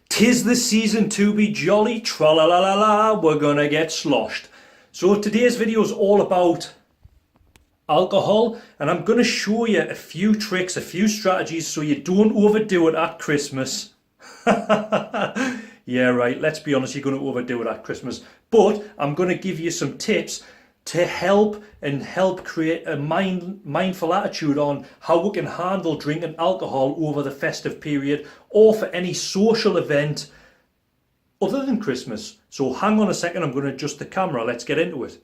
'Tis the season to be jolly, tra-la-la-la-la, we're gonna get sloshed. So today's video is all about alcohol, and I'm gonna show you a few tricks, a few strategies so you don't overdo it at Christmas. Yeah, right, let's be honest, you're gonna overdo it at Christmas. But I'm gonna give you some tips to help create a mindful attitude on how we can handle drinking alcohol over the festive period or for any social event other than Christmas. So hang on a second, I'm going to adjust the camera. Let's get into it.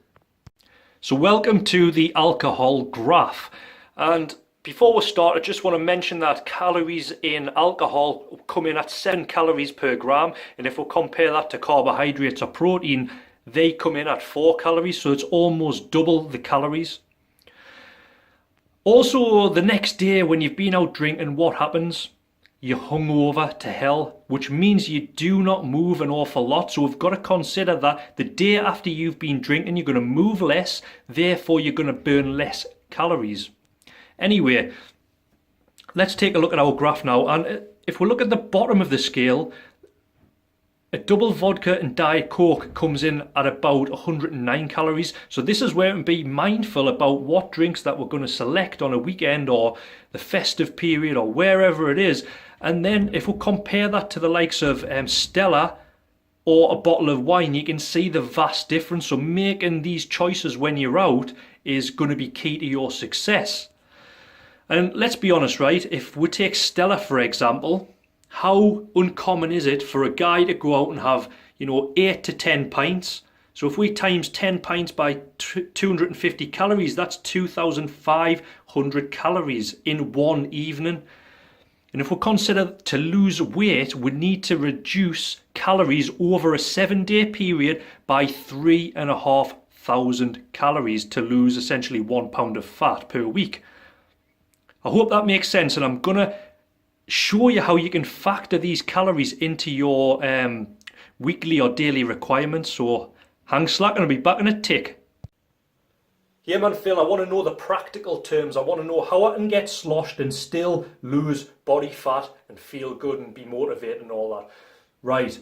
So welcome to the alcohol graph. And before we start, I just want to mention that calories in alcohol come in at 7 calories per gram. And if we compare that to carbohydrates or protein, they come in at 4 calories, so it's almost double the calories. Also, the next day when you've been out drinking, what happens? You're hungover to hell, which means you do not move an awful lot. So we've got to consider that the day after you've been drinking, you're going to move less, therefore you're going to burn less calories. Anyway, let's take a look at our graph now. And if we look at the bottom of the scale, a double vodka and Diet Coke comes in at about 109 calories. So this is where we can be mindful about what drinks that we're going to select on a weekend or the festive period or wherever it is. And then if we compare that to the likes of Stella or a bottle of wine, you can see the vast difference. So making these choices when you're out is going to be key to your success. And let's be honest, right? If we take Stella, for example, how uncommon is it for a guy to go out and have, 8 to 10 pints? So if we times 10 pints by 250 calories, that's 2,500 calories in one evening. And if we consider to lose weight, we need to reduce calories over a 7-day period by 3,500 calories to lose essentially 1 pound of fat per week. I hope that makes sense, and I'm going to show you how you can factor these calories into your weekly or daily requirements. So hang slack and I'll be back in a tick. Yeah man, Phil, I want to know the practical terms. I want to know how I can get sloshed and still lose body fat and feel good and be motivated and all that. Right.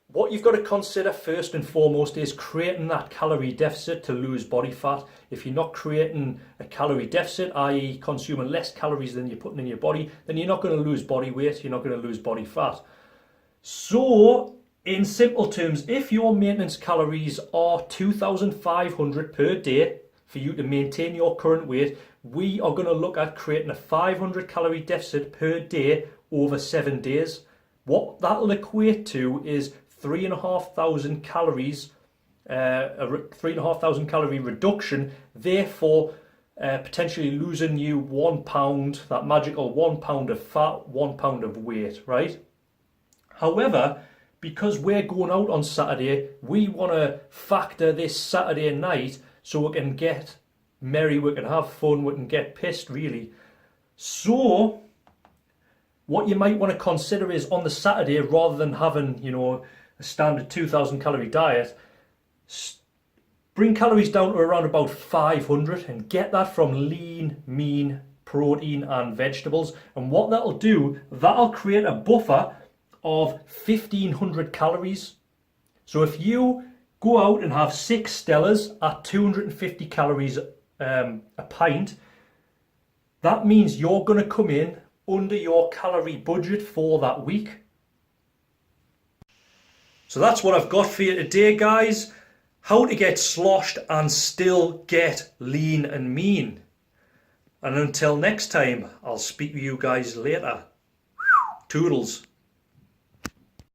What you've got to consider first and foremost is creating that calorie deficit to lose body fat. If you're not creating a calorie deficit, i.e. consuming less calories than you're putting in your body, then you're not going to lose body weight, you're not going to lose body fat. So, in simple terms, if your maintenance calories are 2,500 per day for you to maintain your current weight, we are going to look at creating a 500 calorie deficit per day over 7 days. What that'll equate to is 3,500 calories, a 3,500 calorie reduction, therefore potentially losing you 1 pound, that magical 1 pound of fat, 1 pound of weight, right? However, because we're going out on Saturday, we want to factor this Saturday night so we can get merry, we can have fun, we can get pissed really. So what you might want to consider is on the Saturday, rather than having, a standard 2,000 calorie diet, bring calories down to around about 500 and get that from lean, mean protein and vegetables. And what that'll do, that'll create a buffer of 1,500 calories. So if you go out and have 6 Stellas at 250 calories a pint, that means you're going to come in under your calorie budget for that week. So that's what I've got for you today, guys. How to get sloshed and still get lean and mean. And until next time, I'll speak to you guys later. Toodles.